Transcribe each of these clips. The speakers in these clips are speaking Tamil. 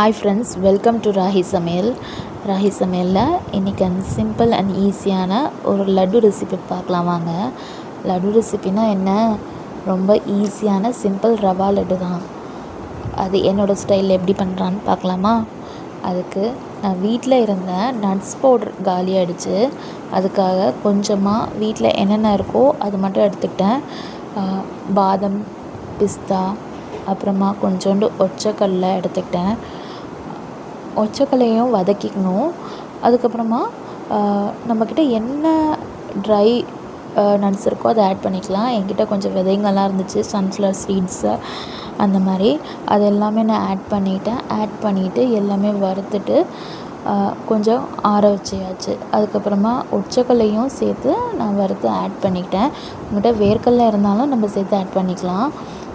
Hi friends, welcome to Rahi சமையல். ராஹி சமையலில் இன்றைக்கி சிம்பிள் அண்ட் ஈஸியான ஒரு லட்டு ரெசிபி பார்க்கலாம் வாங்க. லட்டு ரெசிபினா என்ன? ரொம்ப ஈஸியான சிம்பிள் ரவா லட்டு தான். அது என்னோடய ஸ்டைலில் எப்படி பண்ணுறான்னு பார்க்கலாமா? அதுக்கு நான் வீட்டில் இருந்த நட்ஸ் பவுடர் காலியாகிடுச்சு. அதுக்காக கொஞ்சமாக வீட்டில் என்னென்ன இருக்கோ அது மட்டும் எடுத்துக்கிட்டேன். பாதம், பிஸ்தா, அப்புறமா கொஞ்சோண்டு ஒற்றைக்கடலை எடுத்துக்கிட்டேன். ஒற்றைக்கடலையும் வதக்கிக்கணும். அதுக்கப்புறமா நம்மக்கிட்ட என்ன ட்ரை நட்ஸ் இருக்கோ அதை ஆட் பண்ணிக்கலாம். என்கிட்ட கொஞ்சம் விதைங்கள்லாம் இருந்துச்சு, சன்ஃப்ளவர் சீட்ஸு அந்த மாதிரி. அது எல்லாமே நான் ஆட் பண்ணிவிட்டு எல்லாமே வறுத்துட்டு கொஞ்சம் ஆற வச்சியாச்சு. அதுக்கப்புறமா ஒற்றைக்கடலையும் சேர்த்து நான் வறுத்து ஆட் பண்ணிக்கிட்டேன். உங்கள்கிட்ட வேர்க்கடலை இருந்தாலும் நம்ம சேர்த்து ஆட் பண்ணிக்கலாம்.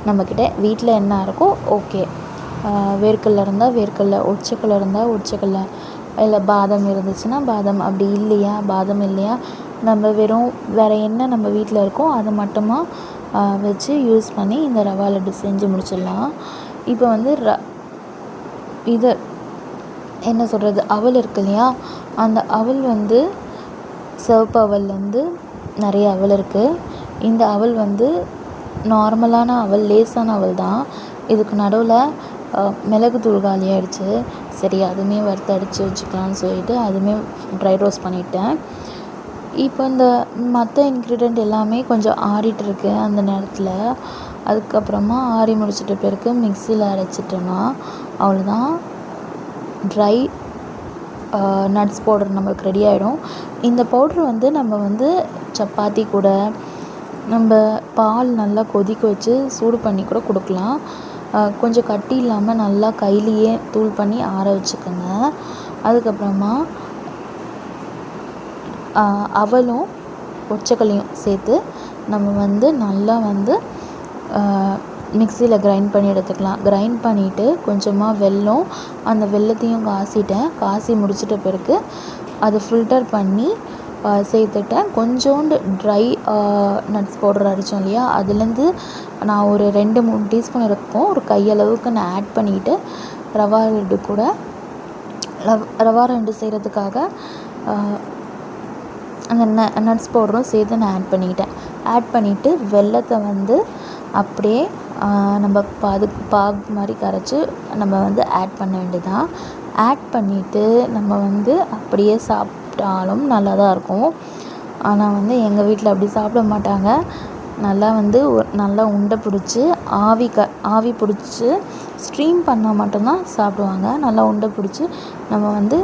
நம்மக்கிட்ட வீட்டில் என்ன இருக்கோ ஓகே. வேர்க்கடலை இருந்தால் வேர்க்கடலை, ஒற்றைக்கடலை இருந்தால் ஒற்றைக்கடலை, இல்லை பாதாம் இருந்துச்சுன்னா பாதாம், அப்படி இல்லையா பாதாம் இல்லையா நம்ம வெறும் வேறு என்ன நம்ம வீட்டில் இருக்கோ அதை மட்டுமா வச்சு யூஸ் பண்ணி இந்த ரவா லட்டு செஞ்சு முடிச்சிடலாம். இப்போ வந்து இது என்ன சொல்கிறது, அவல் இருக்கு இல்லையா, அந்த அவல் வந்து சிவப்பு அவல்லேருந்து நிறைய அவல் இருக்குது. இந்த அவல் வந்து நார்மலான அவல், லேசான அவல் தான். இதுக்கு நடுவில் மிளகுத்தூள் காலியாகிடுச்சு. சரி, அதுவுமே வறுத்து அடித்து வச்சுக்கலான்னு சொல்லிட்டு அதுவுமே ட்ரை ரோஸ்ட் பண்ணிட்டேன். இப்போ இந்த மற்ற இன்க்ரீடியண்ட் எல்லாமே கொஞ்சம் ஆறிட்டுருக்கு அந்த நேரத்தில். அதுக்கப்புறமா ஆறி முடிச்சிட்ட பிறகு மிக்சியில் அரைச்சிட்டோன்னா அவ்வளோதான், ட்ரை நட்ஸ் பவுடர் நம்மளுக்கு ரெடி ஆகிடும். இந்த பவுட்ரு வந்து நம்ம வந்து சப்பாத்தி கூட, நம்ம பால் நல்லா கொதிக்க வச்சு சூடு பண்ணி கூட கொடுக்கலாம். கொஞ்சம் கட்டி இல்லாமல் நல்லா கையிலையே தூள் பண்ணி ஆற வச்சுக்கோங்க. அதுக்கப்புறமா அவலும் ஒற்றைக்கடலையும் சேர்த்து நம்ம வந்து நல்லா வந்து மிக்சியில் கிரைண்ட் பண்ணி எடுத்துக்கலாம். கிரைண்ட் பண்ணிவிட்டு கொஞ்சமாக வெல்லம், அந்த வெல்லத்தையும் காசி முடிச்சிட்ட பிறகு அதை ஃபில்டர் பண்ணி சேர்த்துட்டேன். கொஞ்சோண்டு ட்ரை நட்ஸ் பவுடர் அரைச்சோம் இல்லையா, அதுலேருந்து நான் ஒரு 2-3 டீஸ்பூன் இருக்கும், ஒரு கையளவுக்கு நான் ஆட் பண்ணிவிட்டு ரவா லட்டு கூட ரவா லட்டு செய்கிறதுக்காக அந்த நட்ஸ் பவுடரும் சேர்த்து நான் ஆட் பண்ணிவிட்டு வெல்லத்தை வந்து அப்படியே நம்ம பாகு மாதிரி கரைச்சி நம்ம வந்து ஆட் பண்ண வேண்டியதான். ஆட் பண்ணிவிட்டு நம்ம வந்து அப்படியே சாப்பிட்டாலும் நல்லா தான் இருக்கும். ஆனால் வந்து எங்கள் வீட்டில் அப்படி சாப்பிட மாட்டாங்க. நல்லா வந்து நல்லா உண்டை பிடிச்சி ஆவி பிடிச்சி ஸ்ட்ரீம் பண்ணால் மட்டும்தான் சாப்பிடுவாங்க. நல்லா உண்டை பிடிச்சி நம்ம வந்து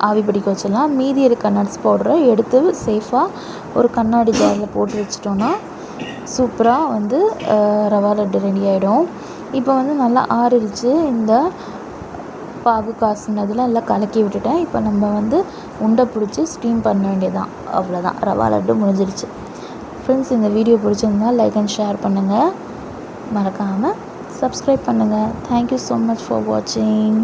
ஆவி பிடிக்க வச்சிடலாம். மீதி இருக்க நட்ஸ் பவுடரை எடுத்து சேஃபாக ஒரு கண்ணாடி ஜாரில் போட்டு வச்சிட்டோன்னா சூப்பராக வந்து ரவா லட்டு ரெடி ஆகிடும். இப்போ வந்து நல்லா ஆறிடுச்சு. இந்த பாகு காசுனதில் எல்லாம் கலக்கி விட்டுட்டேன். இப்போ நம்ம வந்து உண்டை பிடிச்சி ஸ்டீம் பண்ண வேண்டியதான். அவ்வளோதான், ரவா லட்டு முடிஞ்சிருச்சு. ஃப்ரெண்ட்ஸ், இந்த வீடியோ பிடிச்சிருந்தால் லைக் அண்ட் ஷேர் பண்ணுங்கள். மறக்காமல் சப்ஸ்கிரைப் பண்ணுங்கள். தேங்க்யூ ஸோ மச் ஃபார் வாட்சிங்.